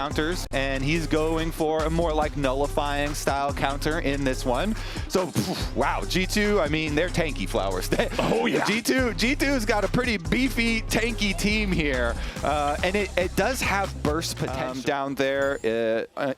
counters, and he's going for a more like nullifying style counter in this one. So wow, G2, I mean, they're tanky flowers. Oh yeah, G2's got a pretty beefy tanky team here, and it does have burst potential down there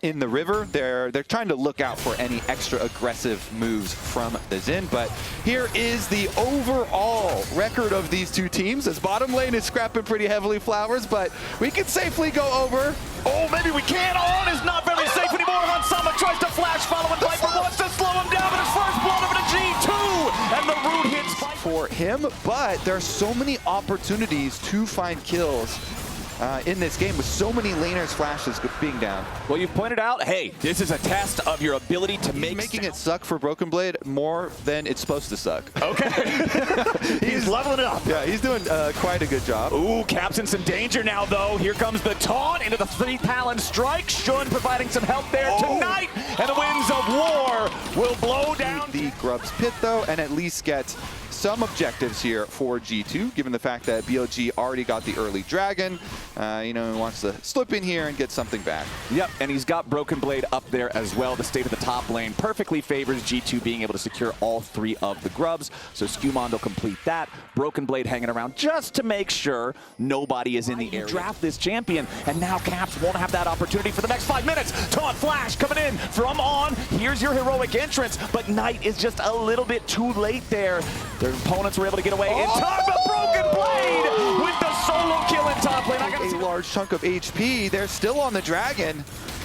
in the river. They're trying to look out for any extra aggressive moves from the Xin, but here is the overall record of these two teams, as bottom lane is scrapping pretty heavily flowers, but we can safely go over. Oh, maybe we can. On is not very safe anymore. Hansama tries to flash, following Viper, wants to slow him down, but his first blood over to G2, and the root hits for him, but there are so many opportunities to find kills in this game with so many laners flashes being down. Well, you've pointed out, hey, this is a test of your ability to making it suck for Broken Blade more than it's supposed to suck. Okay. He's leveling it up. Yeah, he's doing quite a good job. Ooh, Cap's in some danger now, though. Here comes the taunt into the 3-talon strike. Shun providing some help there tonight, and the winds of war will blow down the Grub's pit, though, and at least get some objectives here for G2, given the fact that BLG already got the early dragon. You know, he wants to slip in here and get something back. Yep, and he's got Broken Blade up there as well. The state of the top lane perfectly favors G2 being able to secure all 3 of the grubs. So Skewmond will complete that. Broken Blade hanging around just to make sure nobody is in the area. Draft this champion, and now Caps won't have that opportunity for the next 5 minutes. Taunt flash coming in from On. Here's your heroic entrance, but Knight is just a little bit too late there. Their opponents were able to get away in time, but Broken Blade with the solo kill in top lane. A large chunk of HP. They're still on the dragon.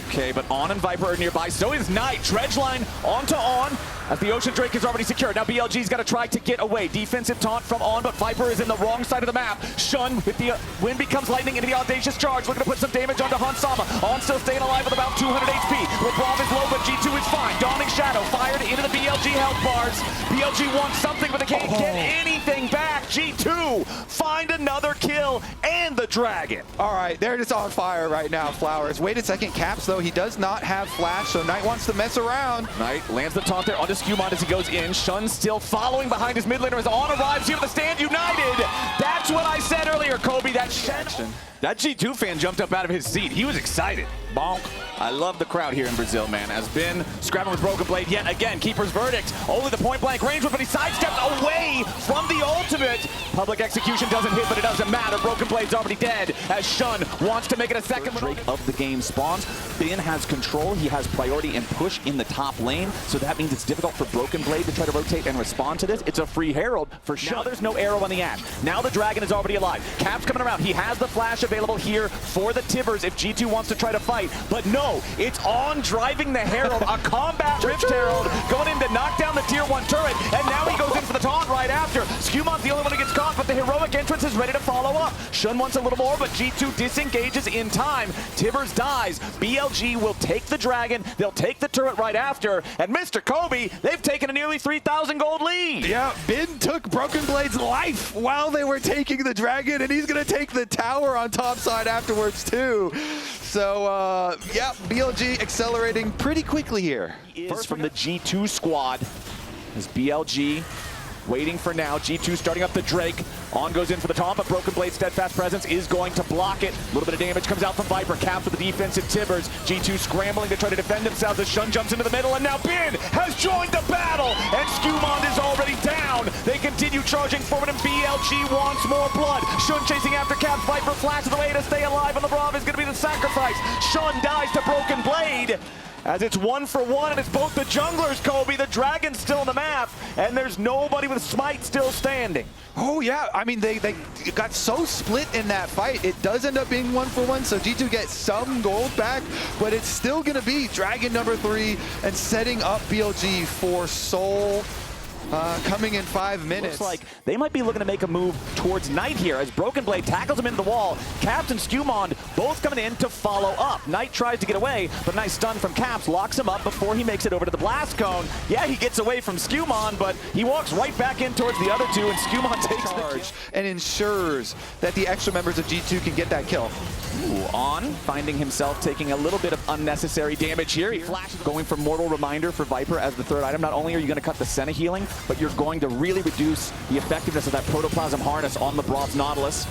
Okay, but On and Viper are nearby. So is Knight. Dredgeline onto On as the Ocean Drake is already secured. Now BLG's got to try to get away. Defensive taunt from On, but Viper is in the wrong side of the map. Shun with the wind becomes lightning into the audacious charge. Looking to put some damage onto Hansama. On still staying alive with about 200 HP. LeBron is low, but G2 is fine. Dawning Shadow fired into the BLG health bars. BLG wants something, but they can't get anything back. G2 find another kill and the dragon. All right, they're just on fire right now, Flowers. Wait a second, Caps, though. He does not have flash, so Knight wants to mess around. Knight lands the taunt there onto Skewmond as he goes in. Shun still following behind his mid laner as On arrives here to the stand united. That's what I said earlier, Kobe. That G2 fan jumped up out of his seat. He was excited. Bonk. I love the crowd here in Brazil, man. As Ben scrapping with Broken Blade yet again. Keeper's verdict. Only the point blank range, but he sidesteps away from the ultimate. Public execution doesn't hit, but it doesn't matter. Broken Blade's already dead as Shun wants to make it a second. Drake of the game spawns. Ben has control. He has priority and push in the top lane. So that means it's difficult for Broken Blade to try to rotate and respond to this. It's a free Herald for Shun. Now there's no arrow on the Ash. Now the dragon is already alive. Cap's coming around. He has the flash available here for the Tibbers if G2 wants to try to fight. But no, it's On driving the Herald, a combat Rift Herald, going in to knock down the tier 1 turret, and now he goes in for the taunt right after. Skewmond's the only one who gets caught, but the heroic entrance is ready to follow up. Shun wants a little more, but G2 disengages in time. Tibbers dies. BLG will take the dragon, they'll take the turret right after, and Mr. Kobe, they've taken a nearly 3,000 gold lead. Yeah, Ben took Broken Blade's life while they were taking the dragon, and he's going to take the tower on top side afterwards too. So, yeah, BLG accelerating pretty quickly here. First from the G2 squad is BLG waiting for now. G2 starting up the Drake. On goes in for the taunt, but Broken Blade's steadfast presence is going to block it. A little bit of damage comes out from Viper. Caps with the defensive Tibbers. G2 scrambling to try to defend themselves as Shun jumps into the middle, and now Ben has joined the battle, and Skewmond is already down. They continue charging forward, and BLG wants more blood. Shun chasing after Caps. Viper flashes away to stay alive, and the Brav is going to be the sacrifice. Shun dies to Broken Blade. As it's 1-for-1, and it's both the junglers, Kobe. The dragon's still on the map, and there's nobody with Smite still standing. Oh, yeah. I mean, they got so split in that fight. It does end up being 1-for-1, so G2 gets some gold back, but it's still going to be dragon number 3 and setting up BLG for Soul. Coming in 5 minutes. Looks like they might be looking to make a move towards Knight here as Broken Blade tackles him into the wall. Caps and Skewmond both coming in to follow up. Knight tries to get away, but nice stun from Caps locks him up before he makes it over to the blast cone. Yeah, he gets away from Skewmond, but he walks right back in towards the other two, and Skewmond takes the charge and ensures that the extra members of G2 can get that kill. Ooh, On finding himself taking a little bit of unnecessary damage here. He flashes going for Mortal Reminder for Viper as the third item. Not only are you going to cut the Senna healing, but you're going to really reduce the effectiveness of that Protoplasm Harness on the Bronze Nautilus.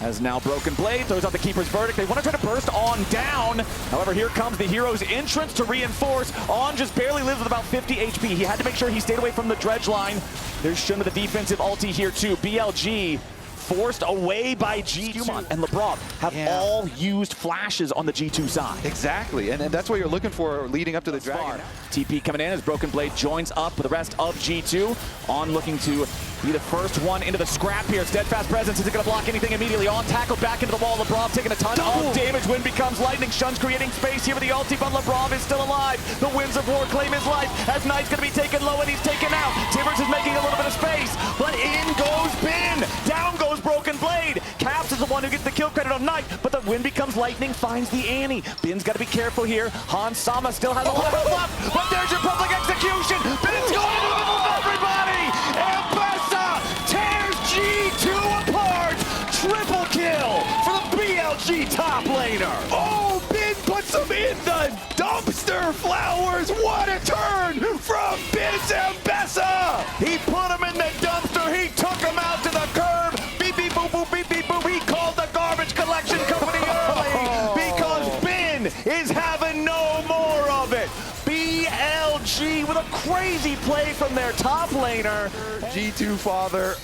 As now Broken Blade throws out the Keeper's Verdict. They want to try to burst On down. However, here comes the hero's entrance to reinforce. On just barely lives with about 50 HP. He had to make sure he stayed away from the dredge line. There's Shun with the defensive ulti here too. BLG forced away by G2 and Lebrov have all used flashes on the G2 side. Exactly, and that's what you're looking for leading up to the Dragon. TP coming in as Broken Blade joins up with the rest of G2. On looking to be the first one into the scrap here. Steadfast presence isn't going to block anything immediately. On tackled back into the wall. Lebrov taking a ton of damage. Wind becomes lightning. Shun's creating space here with the ulti, but Lebrov is still alive. The Winds of War claim his life as Knight's going to be taken low and he's taken out. Tibbers is making a little bit of space, but in goes Bin. Down goes Broken Blade. Caps is the one who gets the kill credit on Knight, but the Wind becomes lightning, finds the Annie. Bin's got to be careful here. Hans Sama still has a little health left, but there's your public execution. Bin's going into the middle of everybody. Ambessa tears G2 apart. Triple kill for the BLG top laner. Oh, Bin puts him in the dumpster, Flowers. What a turn from Bin's Ambessa. He put him in the dumpster. He took him out to the curb. Beep, beep, boop, boop, beep, beep, boop. He called the garbage collection company early because Bin is having no more of it. BLG with a crazy play from their top laner. G2 father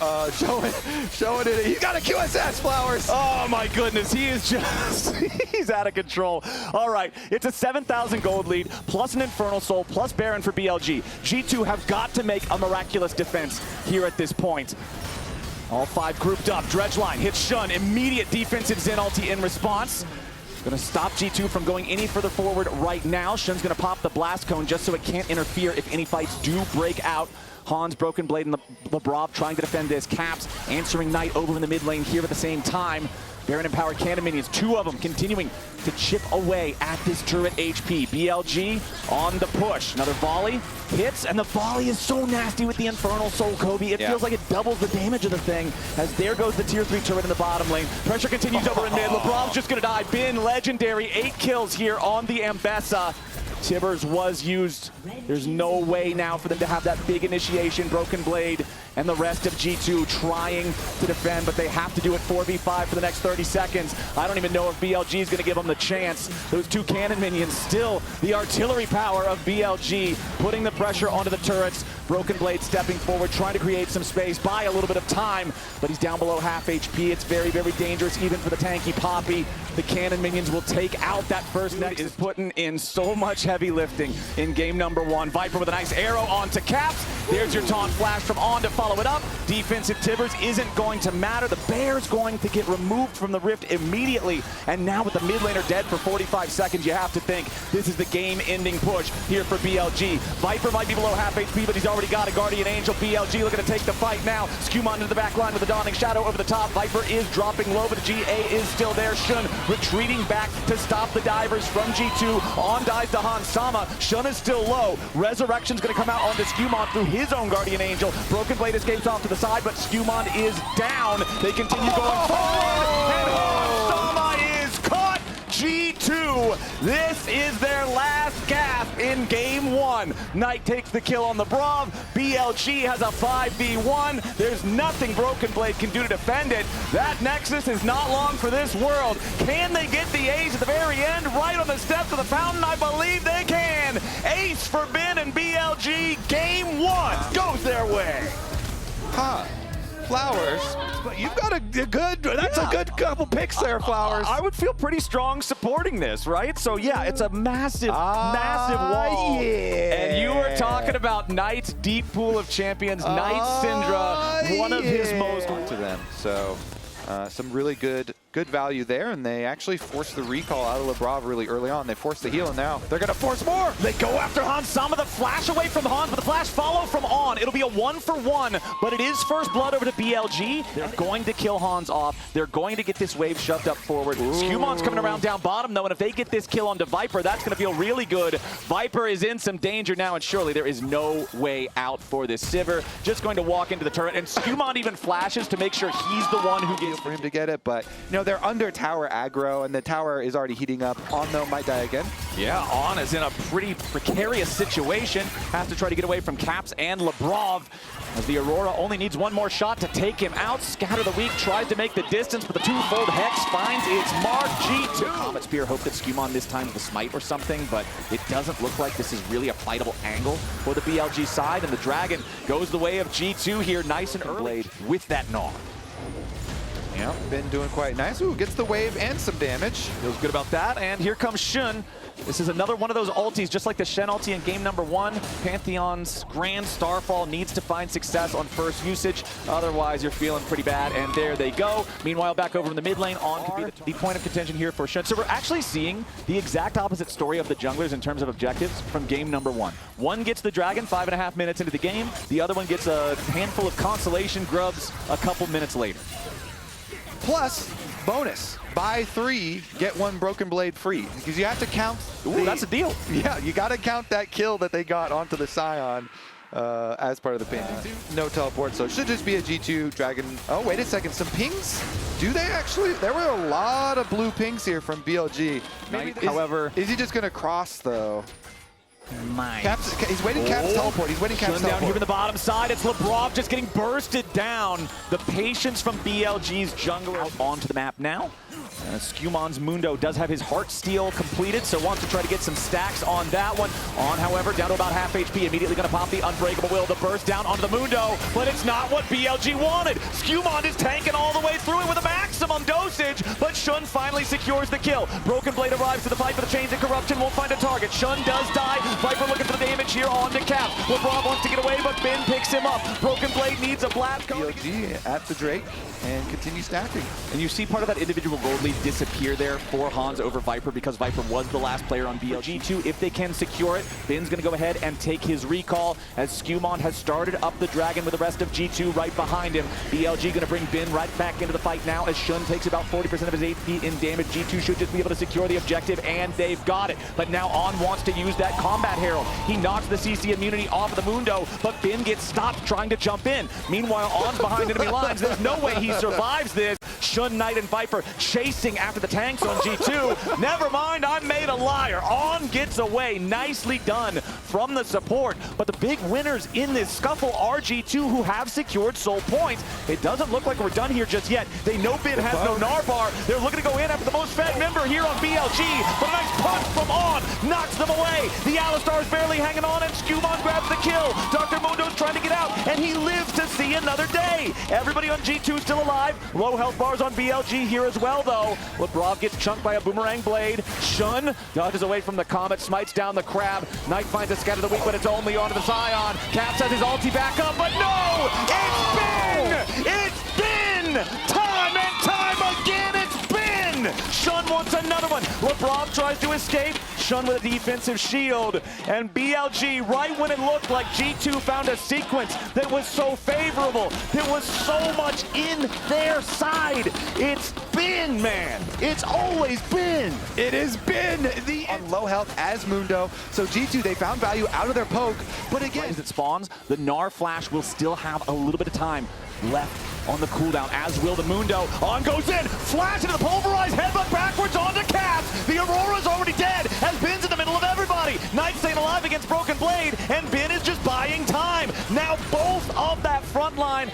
showing it. He's got a QSS, Flowers. Oh my goodness, he is just, he's out of control. All right, it's a 7,000 gold lead, plus an Infernal Soul, plus Baron for BLG. G2 have got to make a miraculous defense here at this point. All five grouped up, dredge line, hits Shun, immediate defensive Zen ulti in response. Gonna stop G2 from going any further forward right now. Shun's gonna pop the blast cone just so it can't interfere if any fights do break out. Hans, Broken Blade, and Lebrov trying to defend this. Caps answering Knight over in the mid lane here at the same time. Baron empowered cannon minions, two of them continuing to chip away at this turret HP. BLG on the push. Another volley hits, and the volley is so nasty with the Infernal Soul, Kobe. It feels like it doubles the damage of the thing, as there goes the tier 3 turret in the bottom lane. Pressure continues over in mid. Lebrov's just gonna die. Bin, legendary, 8 kills here on the Ambessa. Tibbers was used. There's no way now for them to have that big initiation. Broken Blade and the rest of G2 trying to defend, but they have to do it 4v5 for the next 30 seconds. I don't even know if BLG is going to give them the chance. Those two cannon minions, still the artillery power of BLG, putting the pressure onto the turrets. Broken Blade stepping forward, trying to create some space, buy a little bit of time, but he's down below half HP. It's very, very dangerous, even for the tanky Poppy. The cannon minions will take out that first next. Is putting in so much heavy lifting in game number 1. Viper with a nice arrow onto Caps. There's your taunt flash from On to follow it up. Defensive Tibbers isn't going to matter. The Bear's going to get removed from the Rift immediately. And now with the mid laner dead for 45 seconds, you have to think this is the game-ending push here for BLG. Viper might be below half HP, but he's already got a Guardian Angel. BLG looking to take the fight now. Skumon into the back line with the Dawning Shadow over the top. Viper is dropping low, but the GA is still there. Shun retreating back to stop the divers from G2. On dies to Hans Sama. Shun is still low. Resurrection's going to come out onto Skumon through his own Guardian Angel. Broken Blade escapes off to the side, but Skumon is down. They continue going forward, and Hans Sama is caught. G2, this is their last gasp in game 1. Knight takes the kill on the Brav. BLG has a 5v1. There's nothing Broken Blade can do to defend it. That Nexus is not long for this world. Can they get the ace at the very end, right on the steps of the fountain? I believe they can. Ace for Bin and BLG. Game 1 goes their way. Huh. Flowers, but you've got a good, that's a good couple picks there, Flowers. I would feel pretty strong supporting this, right? So yeah, it's a massive, massive wall. Yeah. And you were talking about Knight's deep pool of champions, Knight Syndra, one of his most to them. So some really good value there, and they actually forced the recall out of Lebrov really early on. They forced the heal, and now they're gonna force more. They go after Hans Sama, the flash away from Hans, but the flash follow from On. It'll be a 1-for-1, but it is first blood over to BLG. They're going to kill Hans off. They're going to get this wave shoved up forward. Skumon's coming around down bottom, though, and if they get this kill onto Viper, that's gonna feel really good. Viper is in some danger now, and surely there is no way out for this Sivir. Just going to walk into the turret, and Skumon even flashes to make sure he's the one who gets for him to get it, but you know, they're under tower aggro, and the tower is already heating up. On though might die again. Yeah, On is in a pretty precarious situation. Has to try to get away from Caps and Lebrov, as the Aurora only needs one more shot to take him out. Scatter the Weak tries to make the distance, but the twofold Hex finds its mark. G2. Comet Spear hope that Skumon this time the smite or something, but it doesn't look like this is really a fightable angle for the BLG side, and the Dragon goes the way of G2 here, nice and early with that Gnaw. Yeah, been doing quite nice. Ooh, gets the wave and some damage. Feels good about that, and here comes Shun. This is another one of those ultis, just like the Shen ulti in game number 1. Pantheon's Grand Starfall needs to find success on first usage. Otherwise, you're feeling pretty bad, and there they go. Meanwhile, back over in the mid lane, On could be the point of contention here for Shun. So we're actually seeing the exact opposite story of the junglers in terms of objectives from game number 1. One gets the Dragon 5.5 minutes into the game. The other one gets a handful of consolation grubs a couple minutes later. Plus, bonus, buy 3, get 1 Broken Blade free. Because you have to count. Ooh, that's a deal. Yeah, you got to count that kill that they got onto the Scion as part of the ping. No teleport, so it should just be a G2 Dragon. Oh, wait a second, some pings? Do they actually? There were a lot of blue pings here from BLG. However, is he just going to cross, though? Caps, he's waiting Caps teleport. He's waiting Caps teleport. Down here on the bottom side, it's Lebrov just getting bursted down. The patience from BLG's jungler out onto the map now. Skumon's Mundo does have his Heart Steal completed, so wants to try to get some stacks on that one. On, however, down to about half HP, immediately going to pop the Unbreakable Will, the burst down onto the Mundo, but it's not what BLG wanted. Skumon is tanking all the way through it with a maximum dosage, but Shun finally secures the kill. Broken Blade arrives to the fight for the Chains and Corruption, won't find a target. Shun does die. Viper looking for the damage here on to Cap. Lebrov wants to get away, but Ben picks him up. Broken Blade needs a blast. BLG at the Drake and continue stacking. And you see part of that individual gold lead disappear there for Hans over Viper, because Viper was the last player on BLG. G2, if they can secure it, Ben's going to go ahead and take his recall, as Skumon has started up the Dragon with the rest of G2 right behind him. BLG going to bring Ben right back into the fight now, as Shun takes about 40% of his HP in damage. G2 should just be able to secure the objective, and they've got it. But now On wants to use that Combat Herald. He knocks the CC immunity off of the Mundo, but Ben gets stopped trying to jump in. Meanwhile, On's behind enemy lines. There's no way he survives this. Shun, Knight, and Viper chasing after the tanks on G2. Never mind, I'm made a liar. On gets away. Nicely done from the support. But the big winners in this scuffle are G2, who have secured soul points. It doesn't look like we're done here just yet. They know Ben has no Narvar. They're looking to go in after the most fed member here on BLG. But a nice punch from On knocks them away. The Alistar's barely hanging on, and Skumon grabs the kill. Dr. Mundo's trying to get out, and he lives to see another day. Everybody on G2 still alive. Low health bars on BLG here as well, though. Lebrov gets chunked by a Boomerang Blade. Shun dodges away from the Comet, smites down the Crab. Knight finds a Scatter the Weak, but it's only onto the Scion. Caps has his ulti back up, but no! It's Ben! It's Ben! Time and time again, it's Ben! Shun wants another one. Lebrov tries to escape. Shun with a defensive shield. And BLG, right when it looked like G2 found a sequence that was so favorable, there was so much in their side. It's Ben, man. It's always Ben. It has been the on low health as Mundo. So G2, they found value out of their poke. But again, as it spawns, the Gnar Flash will still have a little bit of time left on the cooldown, as will the Mundo. On goes in, flash into the pulverized headbutt backwards onto Caps. The Aurora's already dead, as Ben's in the middle of everybody. Knight staying alive against Broken Blade, and Ben is just buying time. Now both of that front line,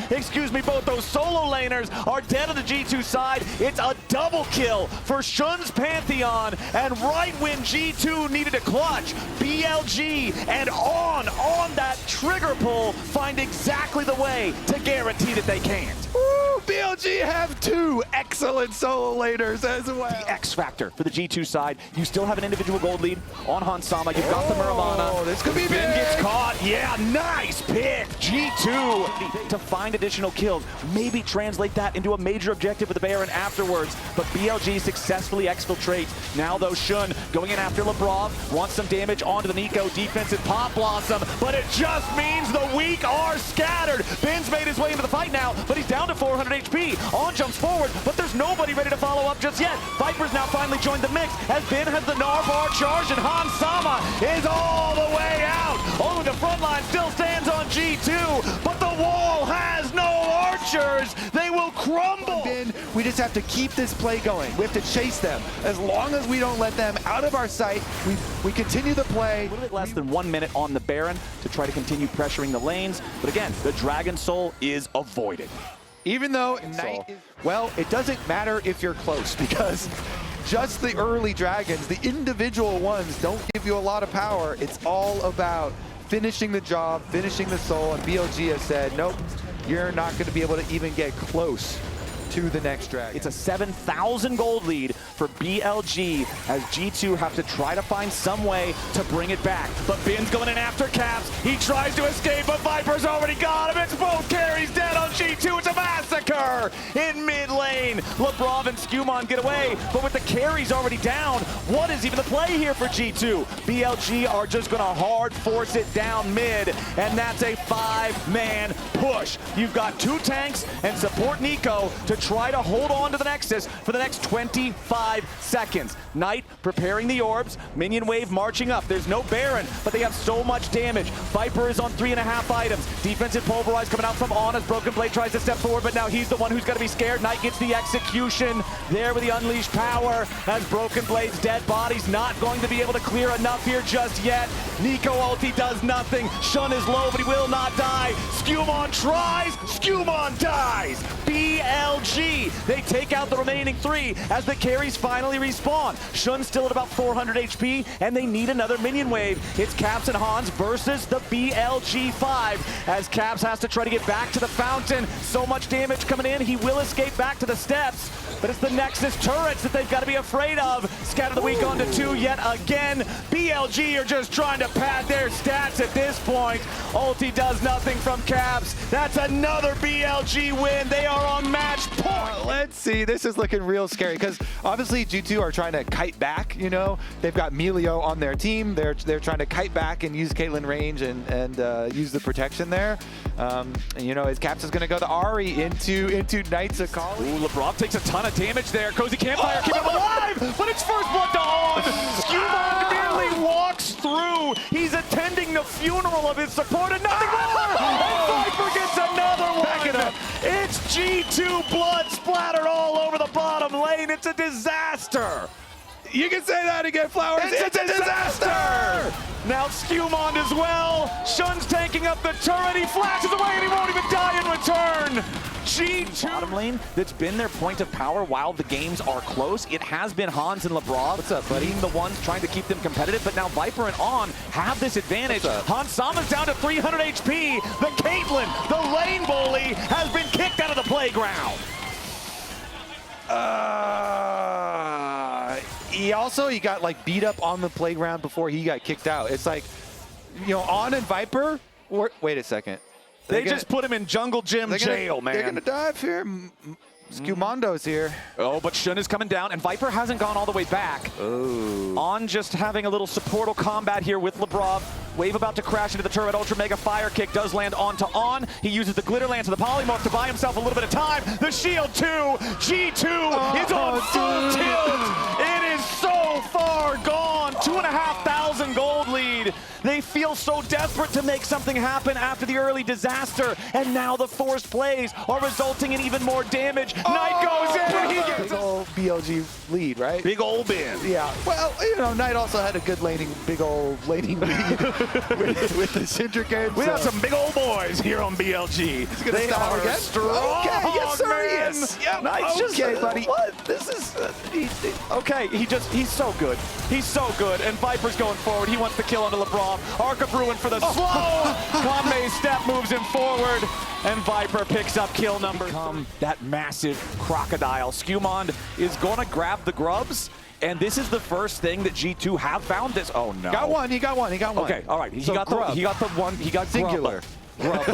both those solo laners are dead on the G2 side. It's a double kill for Shun's Pantheon, and right when G2 needed a clutch, BLG and On that trigger pull find exactly the way to guarantee that they can't. Woo, BLG have 2 excellent solo laners as well. The X factor for the G2 side. You still have an individual gold lead on Hansama. You've got the Muramana. Oh, this could be Ben big. gets caught. Yeah, nice pick. G2 to find additional kills. Maybe translate that into a major objective with the Baron afterwards. But BLG successfully exfiltrate. Now though, Shun going in after Lebrov. Wants some damage onto the Nico defensive Pop Blossom. But it just means the weak are scattered. Ben's made his way into the fight now, but he's down to 400 HP. On jumps forward, but there's nobody ready to follow up just yet. Viper's now finally joined the mix, as Ben has the Narvar charged, and Hansama is all the way out. Only the front line still stands on G2, but the wall has no archers. They will crumble. Ben We just have to keep this play going. We have to chase them. As long as we don't let them out of our sight, we continue the play. A little bit less than 1 minute on the Baron to try to continue pressuring the lanes. But again, the Dragon Soul is avoided. Even though Knight is, well, it doesn't matter if you're close, because just the early dragons, the individual ones, don't give you a lot of power. It's all about finishing the job, finishing the soul, and BLG has said, nope, you're not going to be able to even get close to the next dragon. It's a 7,000 gold lead for BLG as G2 have to try to find some way to bring it back. But Bin's going in after Caps. He tries to escape, but Viper's already got him. It's both carries dead on G2. It's a massacre in mid lane. Lebrov and Skumon get away, but with the carries already down, what is even the play here for G2? BLG are just going to hard force it down mid, and that's a 5-man push. You've got 2 tanks and support Nico to try to hold on to the Nexus for the next 25 seconds. Knight preparing the orbs, minion wave marching up. There's no Baron, but they have so much damage. Viper is on 3.5 items. Defensive pulverize coming out from On as Broken Blade tries to step forward, but now he's the one who's going to be scared. Knight gets the execution there with the unleashed power as Broken Blade's dead body's not going to be able to clear enough here just yet. Nico ulti does nothing. Shun is low, but he will not die. Skumon tries, Skumon dies. BLG, they take out the remaining 3 as the carries finally respawn. Shun's still at about 400 HP, and they need another minion wave. It's Caps and Hans versus the BLG 5 as Caps has to try to get back to the fountain. So much damage coming in, he will escape back to the steps, but it's the Nexus turrets that they've got to be afraid of. Scatter the weak onto 2 yet again. BLG are just trying to pad their stats at this point. Ulti does nothing from Caps. That's another BLG win. They are on match point. Let's see, this is looking real scary because obviously G2 are trying to kite back, you know. They've got Melio on their team. They're trying to kite back and use Caitlyn range and use the protection there. And, you know, as Caps is going to go the Ahri into Knights of Kali. Ooh, Lebrov takes a ton of damage there. Cozy Campfire, keep him alive, but it's first blood to On. Skumon merely walks through. He's attending the funeral of his support and nothing more. And Viper gets another one. It's G2 blood splattered all over the bottom lane. It's a disaster. You can say that again, Flowers. It's a disaster. Now Skumon as well. Shun's taking up the turret. He flashes away and he won't even die in return. G2 bottom lane that's been their point of power while the games are close. It has been Hans and Lebrov. What's up, buddy? Being the ones trying to keep them competitive, but now Viper and On have this advantage. Hans Sama's down to 300 HP. The Caitlyn, the lane bully, has been kicked out of the playground. He got like beat up on the playground before he got kicked out. It's like, you know, On and Viper. Wait a second. They just put him in Jungle Gym jail, man. They're gonna dive here. Skumondo's here. Oh, but Shun is coming down, and Viper hasn't gone all the way back. Oh. On just having a little supportal combat here with Lebrov. Wave about to crash into the turret. Ultra Mega Fire Kick does land onto On. He uses the Glitter Lance of the Polymorph to buy himself a little bit of time. The Shield 2. G2 is on full tilt. It is so far gone. 2,500 gold lead. They feel so desperate to make something happen after the early disaster, and now the forced plays are resulting in even more damage. Knight goes in and he gets big old BLG lead, right? Big old bin. Yeah. Well, you know, Knight also had a good big old laning lead with the Syndra game. We got some big old boys here on BLG. They are again? Strong. Okay, yes sir, man. yes. Yep. Knight's Okay, just, buddy. What? This is okay. He's so good. He's so good. And Viper's going forward. He wants to kill onto Lebrov. Arc of Ruin for the slow. Conway's step moves him forward, and Viper picks up kill number. Become that massive crocodile. Skumon is gonna grab the grubs. And this is the first thing that G2 have found this. Oh no. Got one, he got one. Okay, all right. He got the one. He got singular. Grub.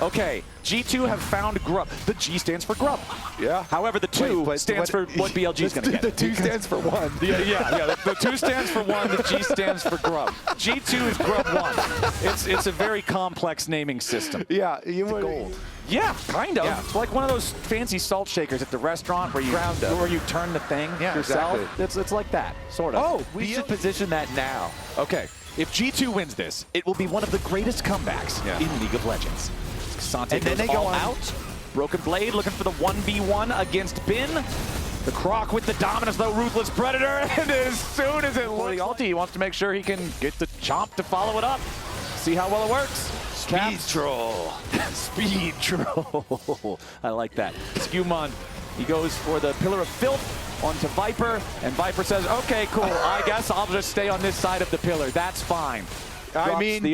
Okay, G2 have found grub. The G stands for grub. Yeah. However, the 2 stands for what BLG is going to get. The 2 stands for 1. Yeah. The 2 stands for 1. The G stands for grub. G2 is grub 1. It's a very complex naming system. Yeah. You would. Gold. Yeah, kind of. Yeah. It's like one of those fancy salt shakers at the restaurant where you turn the thing yourself. Exactly. It's like that, sort of. Oh, we should position that now. Okay. If G2 wins this, it will be one of the greatest comebacks in League of Legends. Xante and then goes they go all on out. Broken Blade looking for the 1v1 against Bin. The Croc with the dominance, the Ruthless Predator, and as soon as it looks like he wants to make sure he can get the Chomp to follow it up. See how well it works. Speed troll. Speed troll. I like that. Skewmon, he goes for the Pillar of Filth onto Viper, and Viper says, okay, cool, I guess I'll just stay on this side of the pillar. That's fine. I mean, the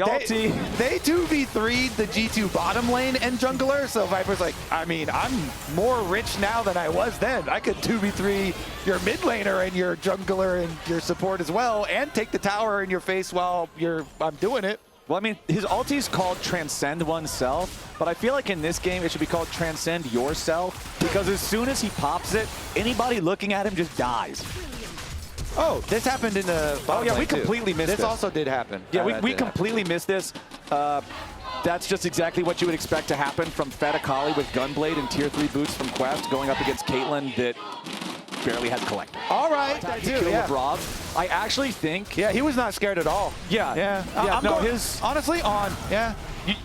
they 2v3'd the G2 bottom lane and jungler, so Viper's like, I mean, I'm more rich now than I was then. I could 2v3 your mid laner and your jungler and your support as well, and take the tower in your face while I'm doing it. Well, I mean, his ulti's called Transcend Oneself, but I feel like in this game it should be called Transcend Yourself, because as soon as he pops it, anybody looking at him just dies. Oh, this happened in the bottom lane we completely missed this. This also did happen. Yeah, we completely missed this. That's just exactly what you would expect to happen from Fed Akali with Gunblade and Tier 3 boots from Quest going up against Caitlyn that barely has Collector. All right, that too, yeah. Rob. I actually think... Yeah, he was not scared at all. Yeah. Honestly, yeah.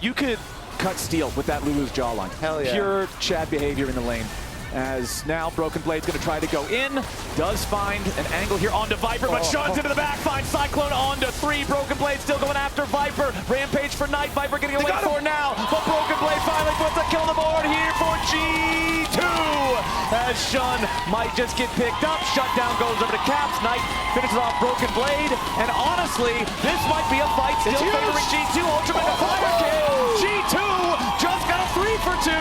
You could cut steel with that Lulu's jawline. Hell yeah. Pure Chad behavior in the lane. As now Broken Blade's going to try to go in. Does find an angle here onto Viper, but Shun's into the back. Finds Cyclone onto 3. Broken Blade still going after Viper. Rampage for Knight. Viper getting away for now. But Broken Blade finally puts a kill on the board here for G2. As Shun might just get picked up. Shutdown goes over to Caps. Knight finishes off Broken Blade. And honestly, this might be a fight still favoring G2. Ultra Mega Fire Kick. G2 just got a 3 for 2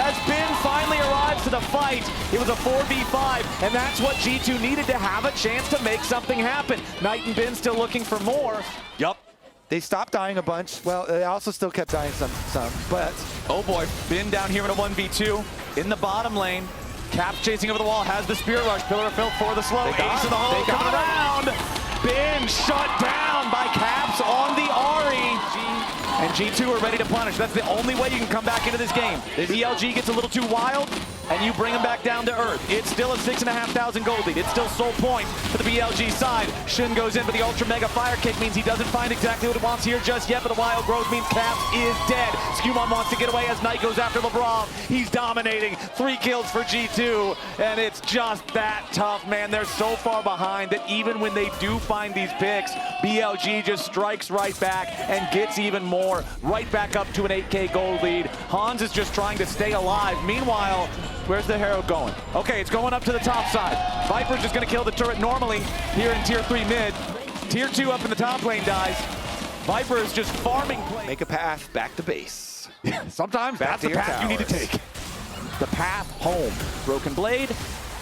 as Bin finally arrives to the fight. It was a 4v5, and that's what G2 needed to have a chance to make something happen. Knight and Bin still looking for more. Yup. They stopped dying a bunch. Well, they also still kept dying some, but... Oh boy, Bin down here in a 1v2 in the bottom lane. Cap chasing over the wall, has the Spirit Rush. Pillar of Filth for the slow. Ace in the hole, coming around. Bin shut down by Caps on the Ahri. And G2 are ready to punish. That's the only way you can come back into this game. The BLG gets a little too wild, and you bring him back down to earth. It's still a 6,500 gold lead. It's still sole point for the BLG side. Shin goes in, but the Ultra Mega Fire Kick means he doesn't find exactly what he wants here just yet, but the Wild Growth means Caps is dead. Skewmon wants to get away as Knight goes after LeBron. He's dominating. 3 kills for G2, and it's just that tough, man. They're so far behind that even when they do find these picks, BLG just strikes right back and gets even more. Right back up to an 8K gold lead. Hans is just trying to stay alive. Meanwhile, where's the Herald going? Okay, it's going up to the top side. Viper's just gonna kill the turret normally here in Tier 3 mid. Tier 2 up in the top lane dies. Viper is just farming play. Make a path back to base. Sometimes that's the path you need to take. The path home. Broken Blade,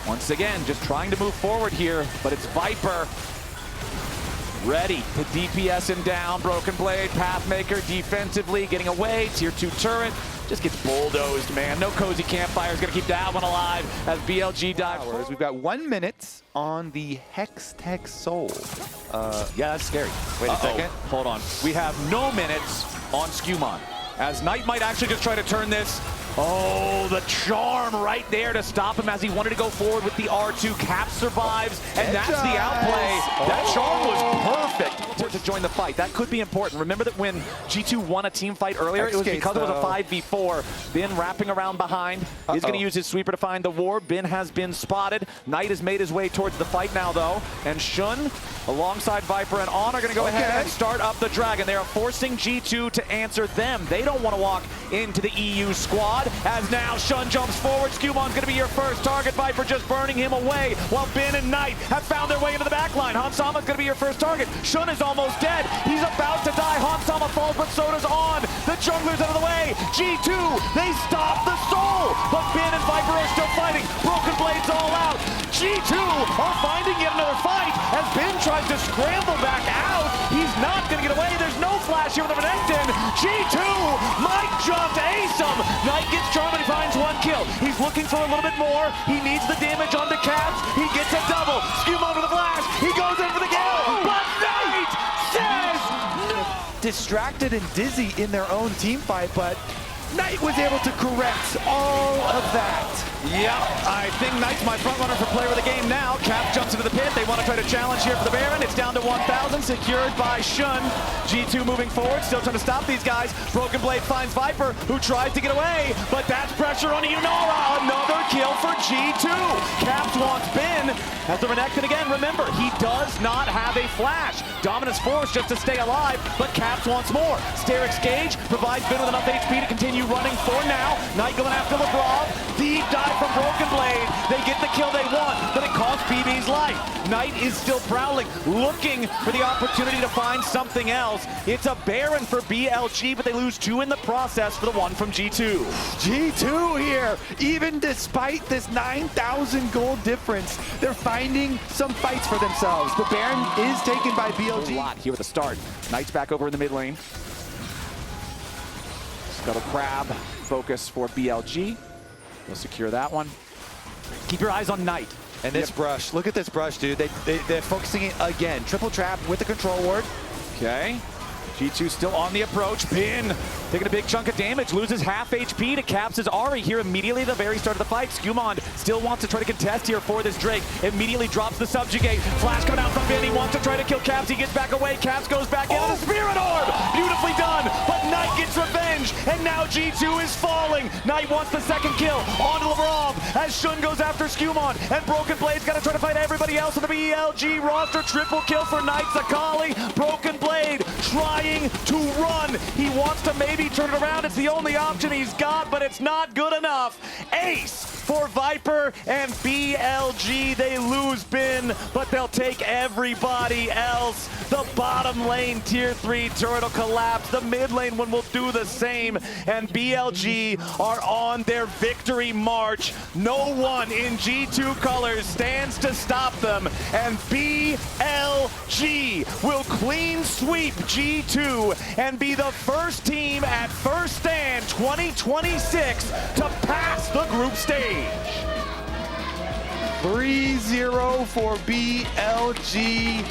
once again, just trying to move forward here, but it's Viper. Ready to DPS him down. Broken Blade, Pathmaker defensively getting away. Tier 2 turret just gets bulldozed, man. No cozy campfire is going to keep that one alive as BLG dives. We've got 1 minute on the Hex Tech Soul. Yeah, that's scary. Wait a second. Hold on. We have no minutes on Skewmon, as Knight might actually just try to turn this. Oh, the charm right there to stop him as he wanted to go forward with the R2. Cap survives, and that's the outplay. That charm was perfect to join the fight. That could be important. Remember that when G2 won a team fight earlier, it was because it was a 5v4. Bin wrapping around behind. He's going to use his sweeper to find the ward. Bin has been spotted. Knight has made his way towards the fight now, though. And Shun, alongside Viper and On, are going to go ahead and start up the Dragon. They are forcing G2 to answer them. They don't want to walk into the EU squad. As now Shun jumps forward. Skewmon's going to be your first target. Viper just burning him away while Bin and Knight have found their way into the back line. Hansama's going to be your first target. Shun is almost dead. He's about to die. Hansama falls, but so does On. The jungler's out of the way. G2, they stop the soul. But Bin and Viper are still fighting. Broken Blade's all out. G2 are finding yet another fight as Bin tries to scramble back out. He's not going to get away. There's no flash here with the Renekton. G2 might just ace him. Knight gets charmed and he finds 1 kill. He's looking for a little bit more. He needs the damage on the Caps. He gets a double. Skewmon with a flash. He goes in for the kill. But Knight says no. Distracted and dizzy in their own team fight, but Knight was able to correct all of that. Yep, I think Knight's my front runner for player of the game now. Cap jumps into the pit. They want to try to challenge here for the Baron. It's down to 1,000, secured by Shun. G2 moving forward, still trying to stop these guys. Broken Blade finds Viper, who tries to get away, but that's pressure on Yunara. Another kill for G2. Caps wants Bin. Has the Renekton again. Remember, he does not have a flash. Dominance Force just to stay alive, but Caps wants more. Sterix Gage provides Bin with enough HP to continue running for now. Knight going after LeBron. Deep dive from Broken Blade. They get the kill they want, but it costs BB's life. Knight is still prowling, looking for the opportunity to find something else. It's a Baron for BLG, but they lose 2 in the process for the one from G2. G2 here, even despite this 9,000 gold difference, they're finding some fights for themselves. The Baron is taken by BLG. A lot here at the start. Knight's back over in the mid lane. Scuttle Crab, focus for BLG. They'll secure that one. Keep your eyes on Knight. And this brush, look at this brush, dude. They're focusing it again. Triple trap with the control ward. Okay. G2 still on the approach. Bin taking a big chunk of damage, loses half HP to Caps' Ari here immediately at the very start of the fight. Skumond still wants to try to contest here for this Drake. Immediately drops the subjugate. Flash coming out from Bin. He wants to try to kill Caps. He gets back away. Caps goes back into the Spirit Orb. Beautifully done. But Knight gets revenge. And now G2 is falling. Knight wants the second kill onto LeBron as Shun goes after Skumond. And Broken Blade's got to try to fight everybody else on the BLG roster. Triple kill for Knight. Zakali. Broken Blade trying to run. He wants to maybe turn it around. It's the only option he's got, but it's not good enough. Ace for Viper and BLG. They lose Bin, but they'll take everybody else. The bottom lane tier 3 turret will collapse. The mid lane one will do the same. And BLG are on their victory march. No one in G2 colors stands to stop them. And BLG will clean sweep G2 and be the first team at First Stand 2026 to pass the group stage. 3-0 for BLG.